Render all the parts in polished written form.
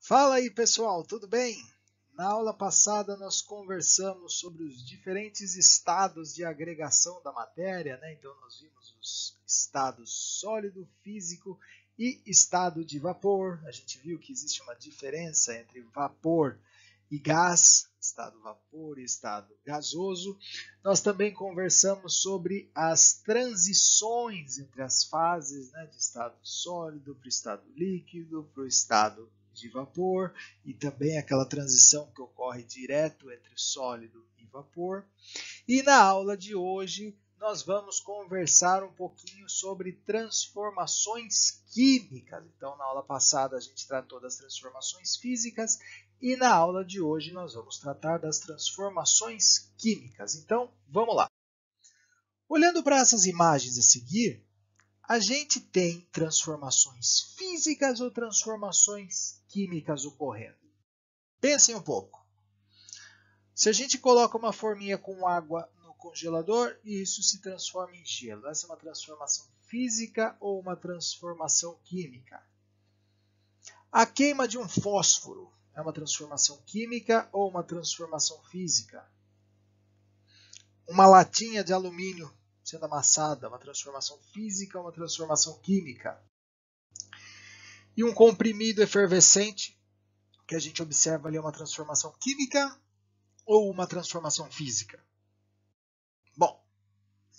Fala aí, pessoal, tudo bem? Na aula passada nós conversamos sobre os diferentes estados de agregação da matéria, né? Então nós vimos os estados sólido, físico e estado de vapor. A gente viu que existe uma diferença entre vapor e gás, estado vapor e estado gasoso. Nós também conversamos sobre as transições entre as fases, né, de estado sólido para o estado líquido, para o estado de vapor, e também aquela transição que ocorre direto entre sólido e vapor. E na aula de hoje nós vamos conversar um pouquinho sobre transformações químicas. Então, na aula passada a gente tratou das transformações físicas e na aula de hoje nós vamos tratar das transformações químicas. Então, vamos lá. Olhando para essas imagens a seguir, a gente tem transformações físicas ou transformações químicas ocorrendo. Pensem um pouco. Se a gente coloca uma forminha com água no congelador e isso se transforma em gelo, essa é uma transformação física ou uma transformação química? A queima de um fósforo é uma transformação química ou uma transformação física? Uma latinha de alumínio sendo amassada, uma transformação física ou uma transformação química? E um comprimido efervescente, que a gente observa ali, uma transformação química ou uma transformação física? Bom,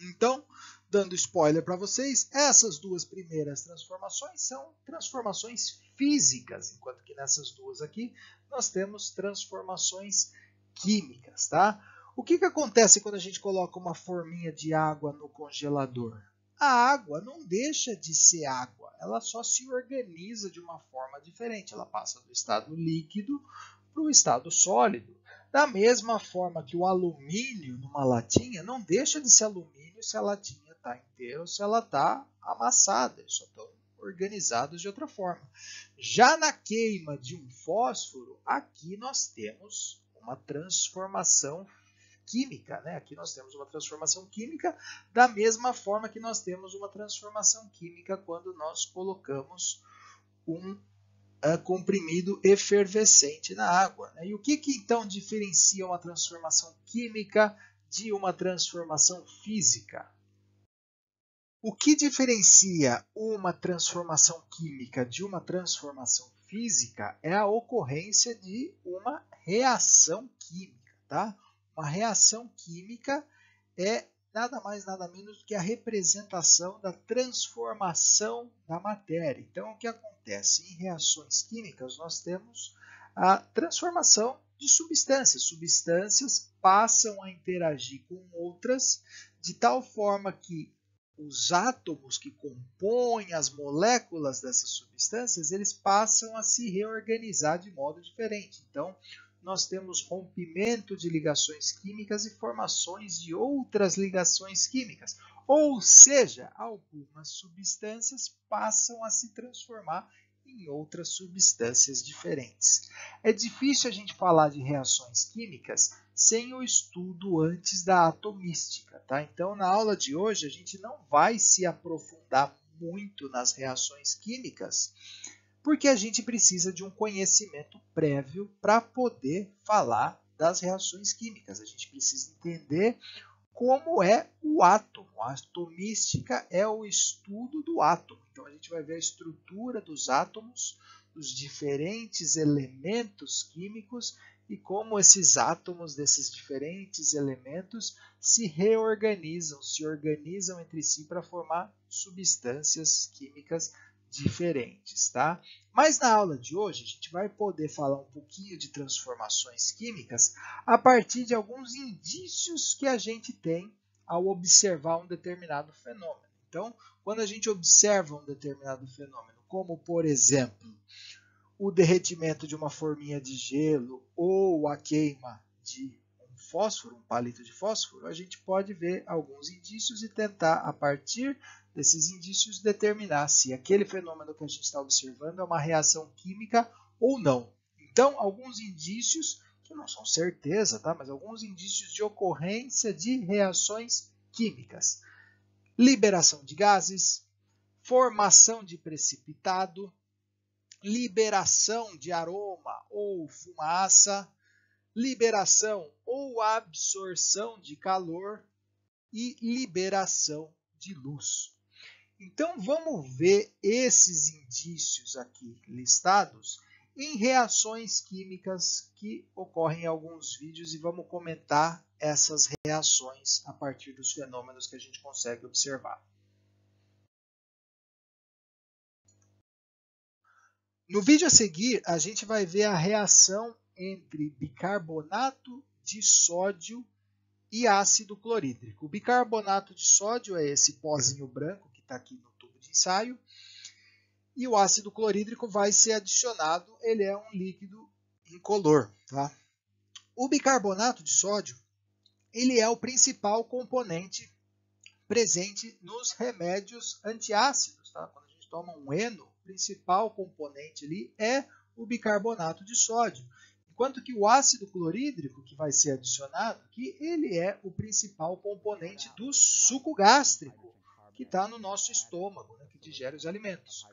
então, dando spoiler para vocês, essas duas primeiras transformações são transformações físicas, enquanto que nessas duas aqui nós temos transformações químicas, tá? O que acontece quando a gente coloca uma forminha de água no congelador? A água não deixa de ser água, ela só se organiza de uma forma diferente, ela passa do estado líquido para o estado sólido. Da mesma forma que o alumínio numa latinha não deixa de ser alumínio se a latinha está inteira ou se ela está amassada, eles só estão organizados de outra forma. Já na queima de um fósforo, aqui nós temos uma transformação química, né? Aqui nós temos uma transformação química da mesma forma que nós temos uma transformação química quando nós colocamos um comprimido efervescente na água. Né? E o que então diferencia uma transformação química de uma transformação física? O que diferencia uma transformação química de uma transformação física é a ocorrência de uma reação química. Tá? Uma reação química é nada mais, nada menos do que a representação da transformação da matéria. Então, o que acontece? Em reações químicas, nós temos a transformação de substâncias. Substâncias passam a interagir com outras de tal forma que os átomos que compõem as moléculas dessas substâncias, eles passam a se reorganizar de modo diferente. Então, nós temos rompimento de ligações químicas e formações de outras ligações químicas. Ou seja, algumas substâncias passam a se transformar em outras substâncias diferentes. É difícil a gente falar de reações químicas sem o estudo antes da atomística, tá? Então, na aula de hoje, a gente não vai se aprofundar muito nas reações químicas, porque a gente precisa de um conhecimento prévio para poder falar das reações químicas. A gente precisa entender como é o átomo. A atomística é o estudo do átomo. Então, a gente vai ver a estrutura dos átomos, os diferentes elementos químicos e como esses átomos desses diferentes elementos se reorganizam, se organizam entre si para formar substâncias químicas diferentes, tá? Mas na aula de hoje a gente vai poder falar um pouquinho de transformações químicas a partir de alguns indícios que a gente tem ao observar um determinado fenômeno. Então, quando a gente observa um determinado fenômeno, como por exemplo, o derretimento de uma forminha de gelo ou a queima de um fósforo, um palito de fósforo, a gente pode ver alguns indícios e tentar, a partir desses indícios, determinar se aquele fenômeno que a gente está observando é uma reação química ou não. Então, alguns indícios, que não são certeza, tá? Mas alguns indícios de ocorrência de reações químicas. Liberação de gases, formação de precipitado, liberação de aroma ou fumaça, liberação ou absorção de calor e liberação de luz. Então vamos ver esses indícios aqui listados em reações químicas que ocorrem em alguns vídeos e vamos comentar essas reações a partir dos fenômenos que a gente consegue observar. No vídeo a seguir, a gente vai ver a reação entre bicarbonato de sódio e ácido clorídrico. O bicarbonato de sódio é esse pozinho branco que está aqui no tubo de ensaio. E o ácido clorídrico vai ser adicionado, ele é um líquido incolor. Tá? O bicarbonato de sódio ele é o principal componente presente nos remédios antiácidos. Tá? Quando a gente toma um eno, o principal componente ali é o bicarbonato de sódio. Enquanto que o ácido clorídrico, que vai ser adicionado aqui, ele é o principal componente do suco gástrico, que está no nosso estômago, né, que digere os alimentos.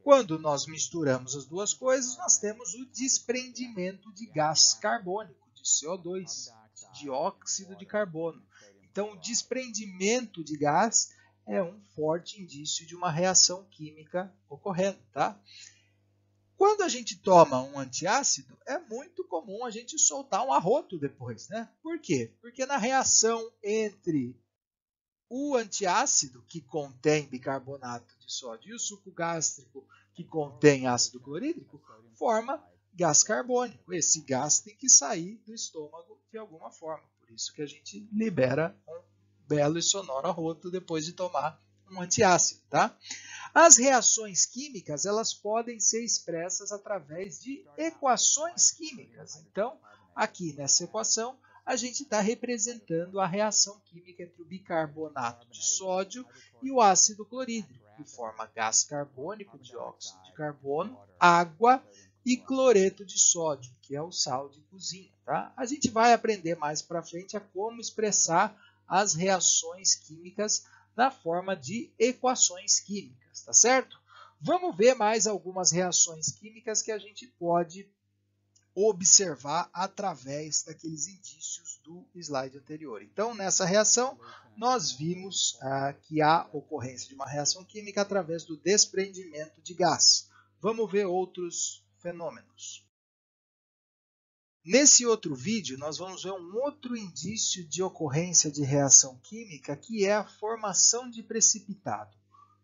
Quando nós misturamos as duas coisas, nós temos o desprendimento de gás carbônico, de CO2, de dióxido de carbono. Então, o desprendimento de gás é um forte indício de uma reação química ocorrendo. Tá? Quando a gente toma um antiácido, é muito comum a gente soltar um arroto depois. Né? Por quê? Porque na reação entre o antiácido, que contém bicarbonato de sódio, e o suco gástrico, que contém ácido clorídrico, forma gás carbônico. Esse gás tem que sair do estômago de alguma forma. Por isso que a gente libera um belo e sonoro arroto depois de tomar um antiácido. Tá? As reações químicas elas podem ser expressas através de equações químicas. Então, aqui nessa equação, a gente está representando a reação química entre o bicarbonato de sódio e o ácido clorídrico, que forma gás carbônico, dióxido de carbono, água e cloreto de sódio, que é o sal de cozinha. Tá? A gente vai aprender mais para frente a como expressar as reações químicas na forma de equações químicas, tá certo? Vamos ver mais algumas reações químicas que a gente pode observar através daqueles indícios do slide anterior. Então, nessa reação, nós vimos que há ocorrência de uma reação química através do desprendimento de gás. Vamos ver outros fenômenos. Nesse outro vídeo, nós vamos ver um outro indício de ocorrência de reação química, que é a formação de precipitado.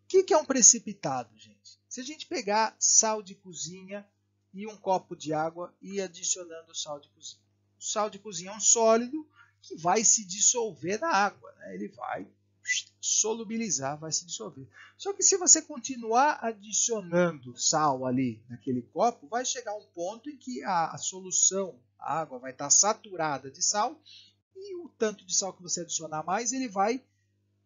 O que é um precipitado, gente? Se a gente pegar sal de cozinha e um copo de água e adicionando sal de cozinha. O sal de cozinha é um sólido que vai se dissolver na água. Né? Ele vai solubilizar, vai se dissolver. Só que se você continuar adicionando sal ali naquele copo, vai chegar um ponto em que a solução, a água, vai estar saturada de sal e o tanto de sal que você adicionar mais, ele vai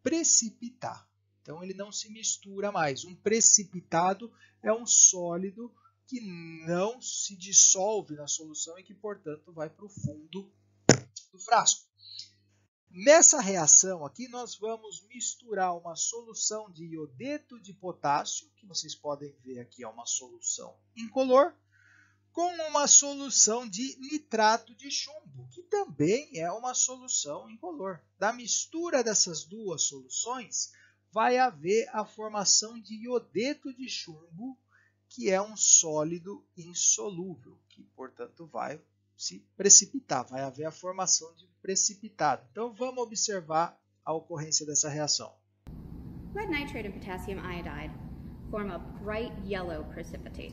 precipitar. Então ele não se mistura mais. Um precipitado é um sólido que não se dissolve na solução e que, portanto, vai para o fundo do frasco. Nessa reação aqui, nós vamos misturar uma solução de iodeto de potássio, que vocês podem ver aqui é uma solução incolor, com uma solução de nitrato de chumbo, que também é uma solução incolor. Da mistura dessas duas soluções, vai haver a formação de iodeto de chumbo, que é um sólido insolúvel, que, portanto, vai se precipitar, vai haver a formação de precipitado. Então, vamos observar a ocorrência dessa reação. Lead nitrate and potassium iodide form a bright yellow precipitate.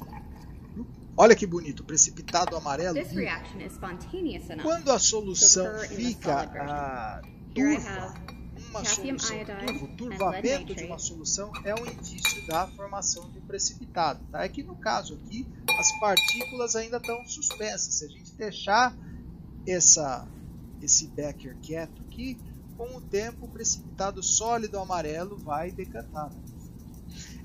Olha que bonito, precipitado amarelo. This reaction is spontaneous enough Quando a solução to occur in the fica solid version. turva, Here I have uma potassium solução iodide turva, o and turvamento lead de uma nitrate. solução é um indício da formação de um precipitado. Tá? É que no caso aqui, as partículas ainda estão suspensas. Se a gente deixar esse becker quieto aqui, com o tempo o precipitado sólido amarelo vai decantar.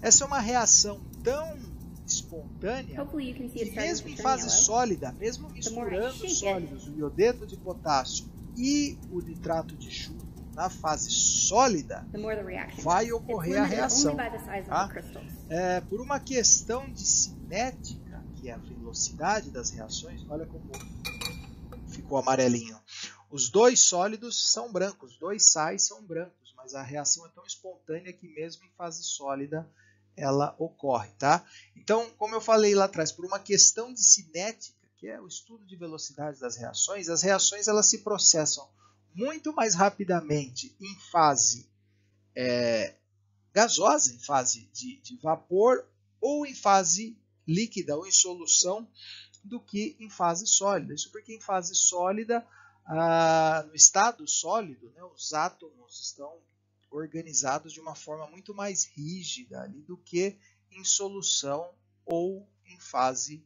Essa é uma reação tão espontânea que mesmo em fase sólida, mesmo misturando sólidos, o iodeto de potássio e o nitrato de chumbo na fase sólida, vai ocorrer a reação. Tá? Por uma questão de cinética, que é a velocidade das reações, olha como ficou amarelinho. Os dois sólidos são brancos, dois sais são brancos, mas a reação é tão espontânea que mesmo em fase sólida ela ocorre, tá? Então, como eu falei lá atrás, por uma questão de cinética, que é o estudo de velocidade das reações, as reações elas se processam muito mais rapidamente em fase gasosa, em fase de vapor, ou em fase líquida, ou em solução, do que em fase sólida. Isso porque em fase sólida, no estado sólido, né, os átomos estão organizados de uma forma muito mais rígida ali do que em solução ou em fase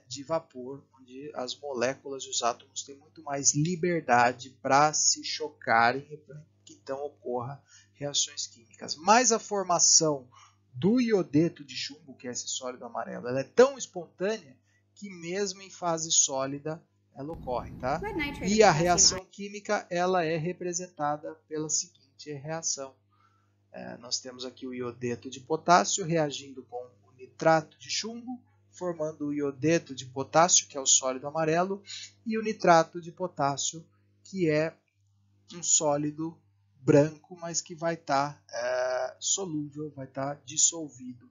de vapor, onde as moléculas e os átomos têm muito mais liberdade para se chocarem e para que então ocorra reações químicas. Mas a formação do iodeto de chumbo, que é esse sólido amarelo, ela é tão espontânea que mesmo em fase sólida ela ocorre, tá? E a reação química ela é representada pela seguinte reação. Nós temos aqui o iodeto de potássio reagindo com o nitrato de chumbo, formando o iodeto de potássio, que é o sólido amarelo, e o nitrato de potássio, que é um sólido branco, mas que vai estar solúvel, vai estar dissolvido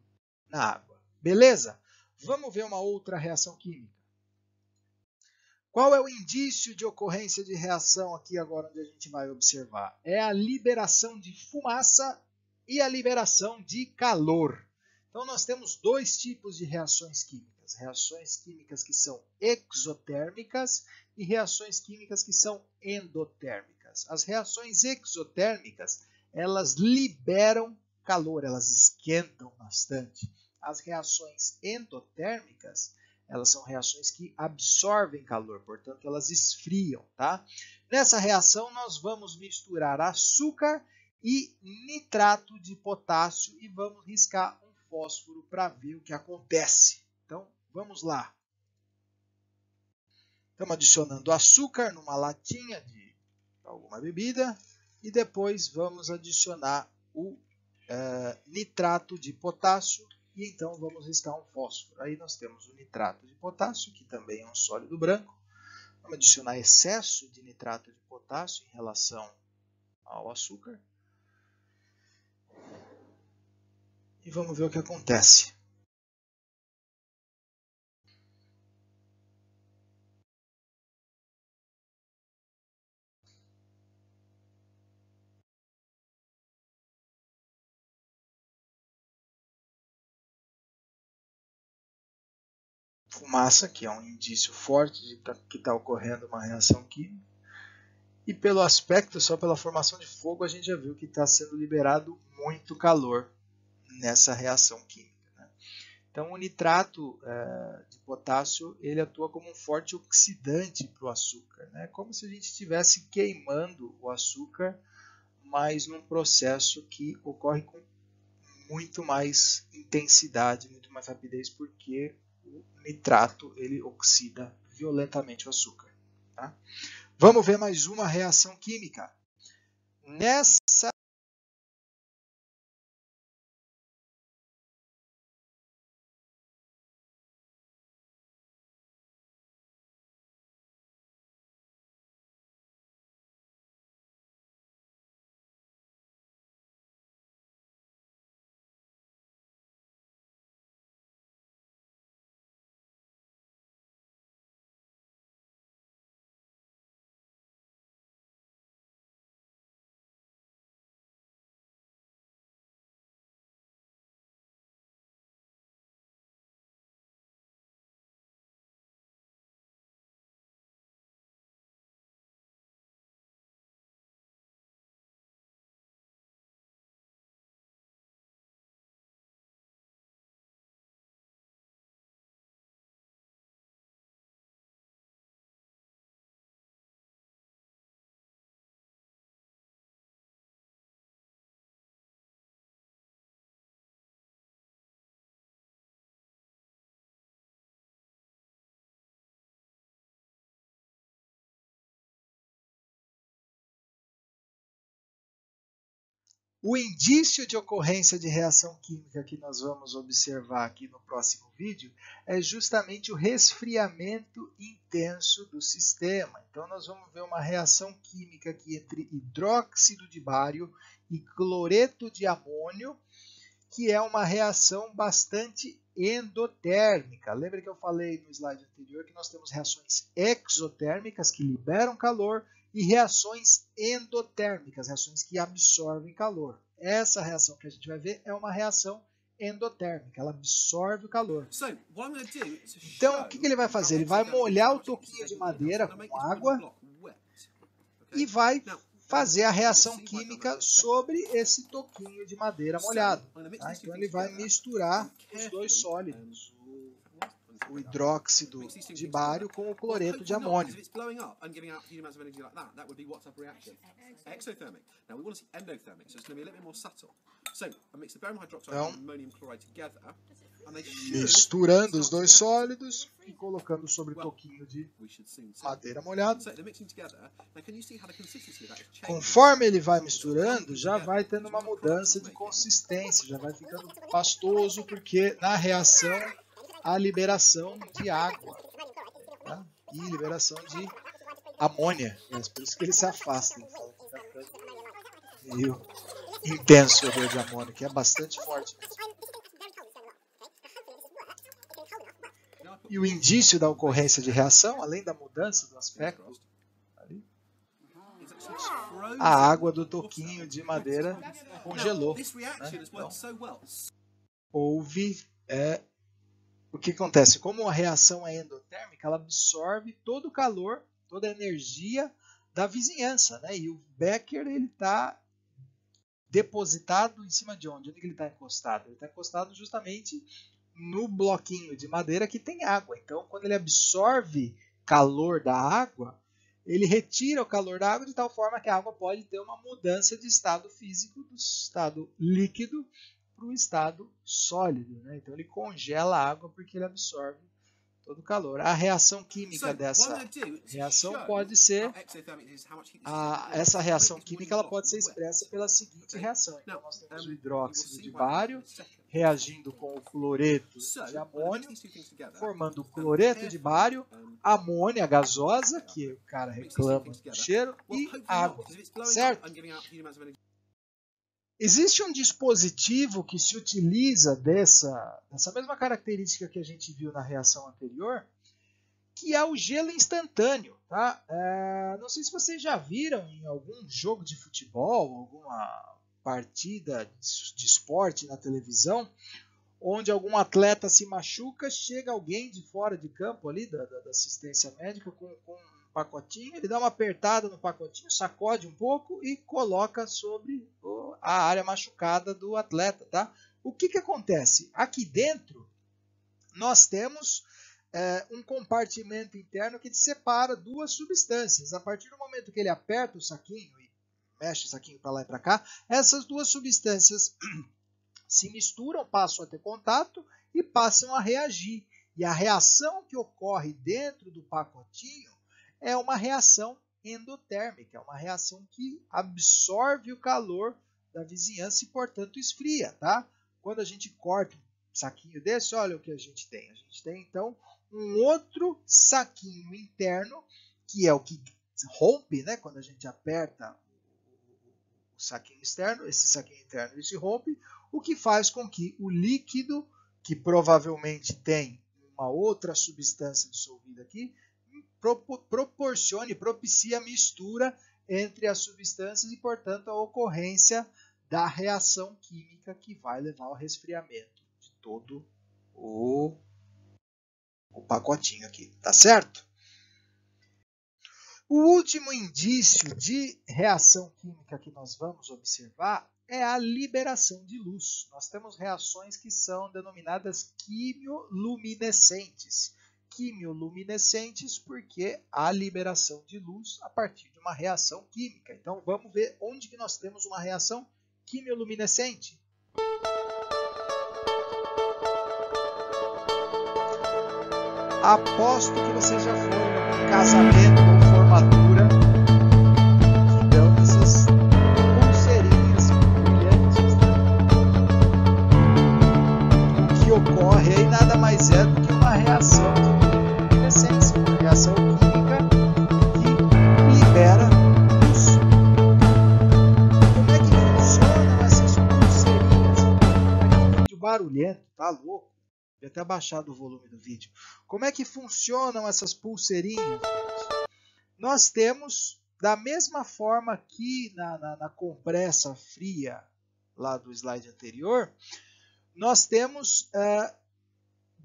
na água. Beleza? Vamos ver uma outra reação química. Qual é o indício de ocorrência de reação aqui agora onde a gente vai observar? É a liberação de fumaça e a liberação de calor. Então nós temos dois tipos de reações químicas. Reações químicas que são exotérmicas e reações químicas que são endotérmicas. As reações exotérmicas, elas liberam calor, elas esquentam bastante. As reações endotérmicas, elas são reações que absorvem calor, portanto elas esfriam, tá? Nessa reação nós vamos misturar açúcar e nitrato de potássio e vamos riscar um fósforo para ver o que acontece. Então vamos lá. Estamos adicionando açúcar numa latinha de alguma bebida e depois vamos adicionar o nitrato de potássio. E então vamos riscar um fósforo. Aí nós temos o nitrato de potássio, que também é um sólido branco. Vamos adicionar excesso de nitrato de potássio em relação ao açúcar. E vamos ver o que acontece. Fumaça, que é um indício forte de que está ocorrendo uma reação química. E pelo aspecto, só pela formação de fogo, a gente já viu que está sendo liberado muito calor nessa reação química. Né? Então, o nitrato de potássio ele atua como um forte oxidante para o açúcar. Né? Como se a gente estivesse queimando o açúcar, mas num processo que ocorre com muito mais intensidade, muito mais rapidez, porque o nitrato ele oxida violentamente o açúcar. Tá? Vamos ver mais uma reação química. Nessa O indício de ocorrência de reação química que nós vamos observar aqui no próximo vídeo é justamente o resfriamento intenso do sistema. Então, nós vamos ver uma reação química aqui entre hidróxido de bário e cloreto de amônio, que é uma reação bastante endotérmica. Lembra que eu falei no slide anterior que nós temos reações exotérmicas que liberam calor e reações endotérmicas, reações que absorvem calor. Essa reação que a gente vai ver é uma reação endotérmica, ela absorve o calor. Então, o que ele vai fazer? Ele vai molhar o toquinho de madeira com água e vai fazer a reação química sobre esse toquinho de madeira molhado. Tá? Então, ele vai misturar os dois sólidos, o hidróxido de bário com o cloreto de amônio. Então, misturando os dois sólidos e colocando sobre o toquinho de madeira molhado. Conforme ele vai misturando, já vai tendo uma mudança de consistência, já vai ficando pastoso, porque na reação há liberação de água, tá? E liberação de amônia. Por isso que ele se afasta. Ele fica meio intenso o odor de amônia, que é bastante forte mesmo. E o indício da ocorrência de reação, além da mudança do aspecto, ali, a água do toquinho de madeira congelou. Né? Então, houve... O que acontece? Como a reação é endotérmica, ela absorve todo o calor, toda a energia da vizinhança. Né? E o Becker está depositado em cima de onde? Onde ele está encostado? Ele está encostado justamente no bloquinho de madeira que tem água. Então, quando ele absorve calor da água, ele retira o calor da água de tal forma que a água pode ter uma mudança de estado físico do estado líquido para o estado sólido. Né? Então, ele congela a água porque ele absorve todo o calor. A reação química dessa reação pode ser... essa reação química ela pode ser expressa pela seguinte reação. Então, nós temos o hidróxido de bário reagindo com o cloreto de amônio, formando o cloreto de bário, amônia gasosa, que o cara reclama do cheiro, e água. Certo? Existe um dispositivo que se utiliza dessa mesma característica que a gente viu na reação anterior, que é o gelo instantâneo. Tá? Não sei se vocês já viram em algum jogo de futebol, alguma partida de esporte na televisão, onde algum atleta se machuca, chega alguém de fora de campo ali, da assistência médica, com um pacotinho, ele dá uma apertada no pacotinho, sacode um pouco e coloca sobre a área machucada do atleta. Tá? O que acontece? Aqui dentro nós temos um compartimento interno que separa duas substâncias. A partir do momento que ele aperta o saquinho e mexe o saquinho para lá e para cá, essas duas substâncias se misturam, passam a ter contato e passam a reagir. E a reação que ocorre dentro do pacotinho é uma reação endotérmica, é uma reação que absorve o calor da vizinhança e, portanto, esfria. Tá? Quando a gente corta um saquinho desse, olha o que a gente tem. A gente tem, então, um outro saquinho interno, que é o que rompe, né? Quando a gente aperta o saquinho externo, esse saquinho interno se rompe, o que faz com que o líquido, que provavelmente tem uma outra substância dissolvida aqui, propicia a mistura entre as substâncias e, portanto, a ocorrência da reação química que vai levar ao resfriamento de todo o pacotinho aqui. Tá certo? O último indício de reação química que nós vamos observar é a liberação de luz. Nós temos reações que são denominadas quimioluminescentes. Quimioluminescentes porque há liberação de luz a partir de uma reação química. Então vamos ver onde que nós temos uma reação quimioluminescente. Aposto que você já foi em casamento ou formatura que dão essas pulseirinhas brilhantes mais é do que uma reação de quimiluminescência, uma reação química que libera luz. Como é que funcionam essas pulseirinhas? Aqui um vídeo barulhento, tá louco? Vou até abaixar o volume do vídeo. Como é que funcionam essas pulseirinhas? Nós temos, da mesma forma que na compressa fria lá do slide anterior, nós temos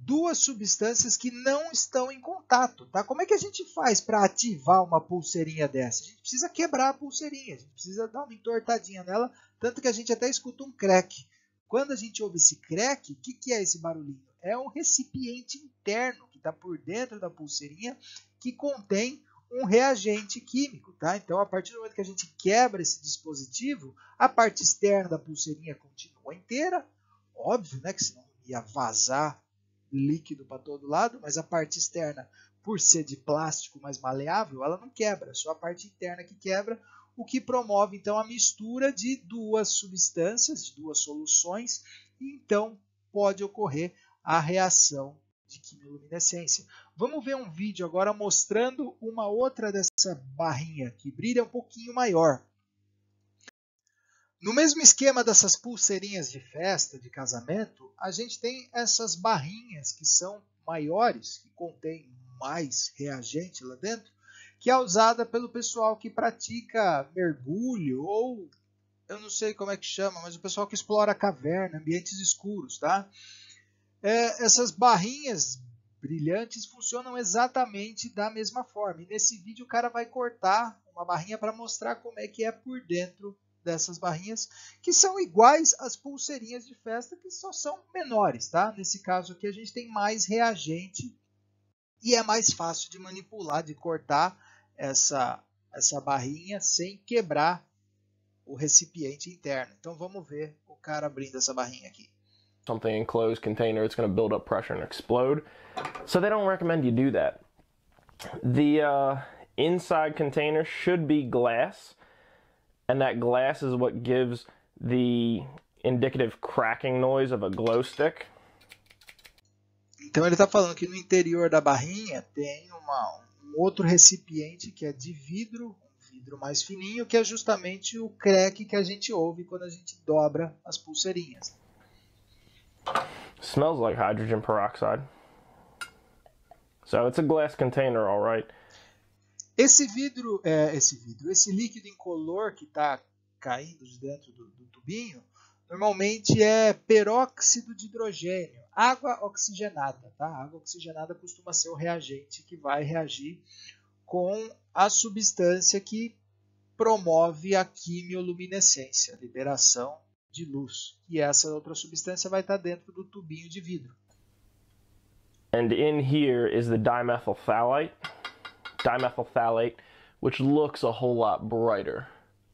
duas substâncias que não estão em contato. Tá? Como é que a gente faz para ativar uma pulseirinha dessa? A gente precisa quebrar a pulseirinha, a gente precisa dar uma entortadinha nela, tanto que a gente até escuta um crack. Quando a gente ouve esse crack, o que é esse barulhinho? É um recipiente interno que está por dentro da pulseirinha que contém um reagente químico. Tá? Então, a partir do momento que a gente quebra esse dispositivo, a parte externa da pulseirinha continua inteira. Óbvio, né, que senão ia vazar líquido para todo lado, mas a parte externa, por ser de plástico mais maleável, ela não quebra, só a parte interna que quebra, o que promove então a mistura de duas substâncias, de duas soluções, e então pode ocorrer a reação de quimiluminescência. Vamos ver um vídeo agora mostrando uma outra dessa barrinha que brilha um pouquinho maior. No mesmo esquema dessas pulseirinhas de festa, de casamento, a gente tem essas barrinhas que são maiores, que contêm mais reagente lá dentro, que é usada pelo pessoal que pratica mergulho ou eu não sei como é que chama, mas o pessoal que explora a caverna, ambientes escuros, tá? Essas barrinhas brilhantes funcionam exatamente da mesma forma. E nesse vídeo o cara vai cortar uma barrinha para mostrar como é que é por dentro dessas barrinhas, que são iguais às pulseirinhas de festa, que só são menores, tá? Nesse caso aqui a gente tem mais reagente e é mais fácil de manipular, de cortar essa barrinha sem quebrar o recipiente interno. Então vamos ver o cara abrindo essa barrinha aqui. Something enclosed container, it's going to build up pressure and explode. So they don't recommend you do that. The inside container should be glass, and that glass is what gives the indicative cracking noise of a glow stick. Então ele está falando que no interior da barrinha tem um outro recipiente que é de vidro, um vidro mais fininho, que é justamente o crack que a gente ouve quando a gente dobra as pulseirinhas. Smells like hydrogen peroxide. So it's a glass container, all right. Esse líquido incolor que está caindo de dentro do tubinho, normalmente é peróxido de hidrogênio, água oxigenada. Tá? A água oxigenada costuma ser o reagente que vai reagir com a substância que promove a quimioluminescência, a liberação de luz. E essa outra substância vai estar dentro do tubinho de vidro. And in here is the dimethyl phthalate, which looks a whole lot brighter.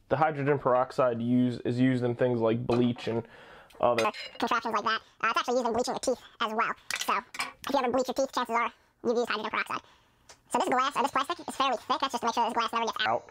The hydrogen peroxide is used in things like bleach and other contraptions like that. It's actually used in bleaching your teeth as well. So if you ever bleach your teeth, chances are you've used hydrogen peroxide. So this glass, or this plastic, is fairly thick. That's just to make sure this glass never gets out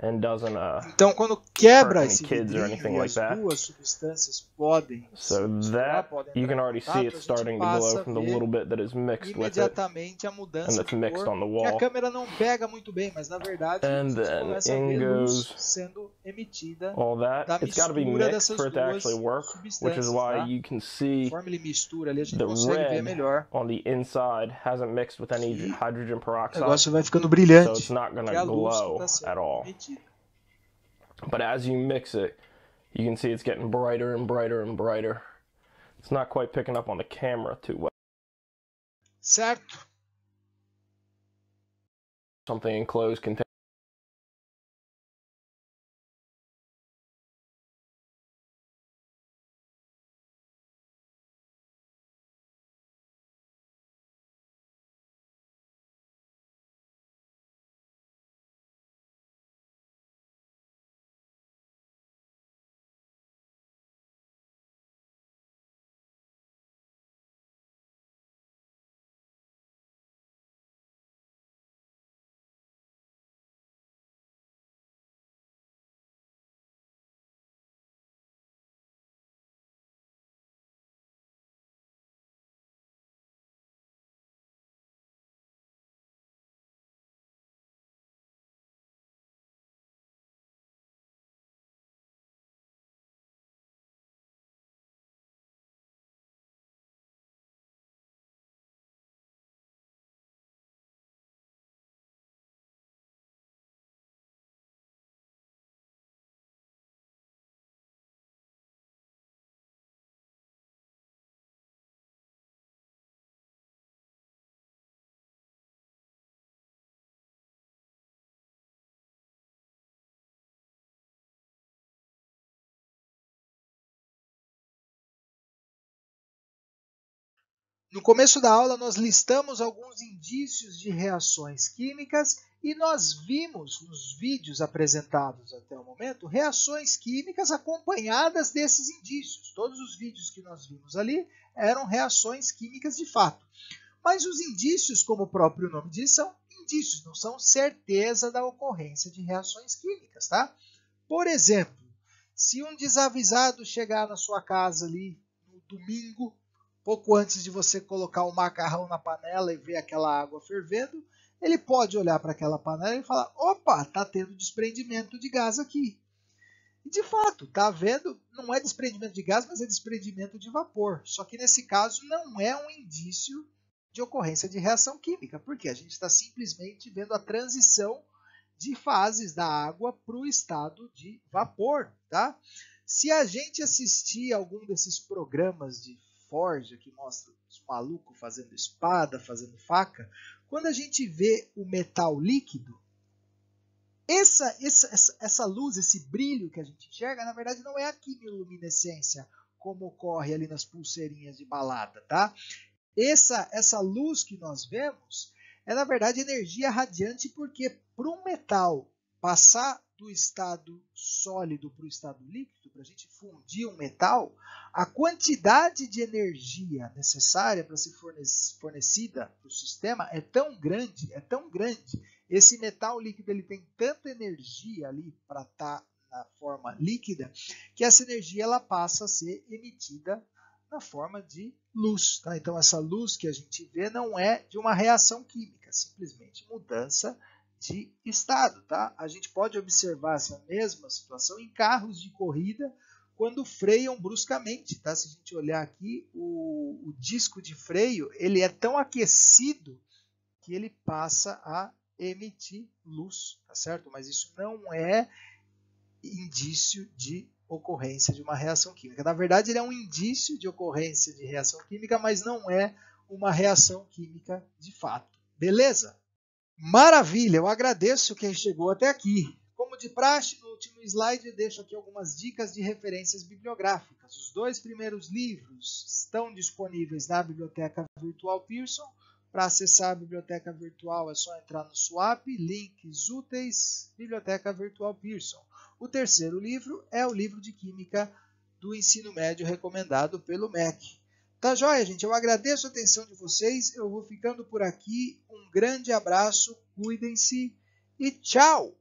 and doesn't então quando quebra hurt any esse kids or vidrinho anything e like as that. duas substâncias podem So estourar, that podem you entrar can em already see contato, it a gente starting to passa glow a from the ver little bit that is mixed with it. imediatamente a mudança and that's de mixed cor, on the que a wall. câmera não pega muito bem, mas na verdade And a gente then começa a in ver luz goes sendo emitida all that. da It's got to be mistura mixed dessas for it to duas actually work, which is substâncias. why Tá? you can see Conforme ele mistura ali, a gente the consegue ver red melhor. on the inside hasn't mixed with any E hydrogen o peroxide, negócio vai ficando so brilhante, it's not going que é to a luz que glow está at sendo all. emitida. But as you mix it, you can see it's getting brighter and brighter and brighter. It's not quite picking up on the camera too well. Certo? Something enclosed container. No começo da aula, nós listamos alguns indícios de reações químicas e nós vimos nos vídeos apresentados até o momento reações químicas acompanhadas desses indícios. Todos os vídeos que nós vimos ali eram reações químicas de fato. Mas os indícios, como o próprio nome diz, são indícios, não são certeza da ocorrência de reações químicas, tá? Por exemplo, se um desavisado chegar na sua casa ali no domingo, pouco antes de você colocar o macarrão na panela e ver aquela água fervendo, ele pode olhar para aquela panela e falar: opa, está tendo desprendimento de gás aqui. E de fato, está havendo, não é desprendimento de gás, mas é desprendimento de vapor. Só que nesse caso não é um indício de ocorrência de reação química, porque a gente está simplesmente vendo a transição de fases da água para o estado de vapor. Tá? Se a gente assistir algum desses programas de forja que mostra os malucos fazendo espada, fazendo faca, quando a gente vê o metal líquido, essa luz, esse brilho que a gente enxerga, na verdade não é a quimiluminescência, como ocorre ali nas pulseirinhas de balada, tá? Essa luz que nós vemos é, na verdade, energia radiante, porque para um metal passar do estado sólido para o estado líquido, para a gente fundir um metal, a quantidade de energia necessária para ser fornecida para o sistema é tão grande, esse metal líquido ele tem tanta energia ali para estar na forma líquida, que essa energia ela passa a ser emitida na forma de luz. Tá? Então essa luz que a gente vê não é de uma reação química, simplesmente mudança de estado. Tá? A gente pode observar essa mesma situação em carros de corrida quando freiam bruscamente. Tá? Se a gente olhar aqui, o disco de freio ele é tão aquecido que ele passa a emitir luz, tá certo? Mas isso não é indício de ocorrência de uma reação química. Na verdade, ele é um indício de ocorrência de reação química, mas não é uma reação química de fato. Beleza? Maravilha! Eu agradeço quem chegou até aqui. Como de praxe, no último slide eu deixo aqui algumas dicas de referências bibliográficas. Os 2 primeiros livros estão disponíveis na Biblioteca Virtual Pearson. Para acessar a biblioteca virtual é só entrar no Swap, links úteis, Biblioteca Virtual Pearson. O terceiro livro é o livro de Química do Ensino Médio recomendado pelo MEC. Tá joia, gente? Eu agradeço a atenção de vocês, eu vou ficando por aqui. Um grande abraço, cuidem-se e tchau!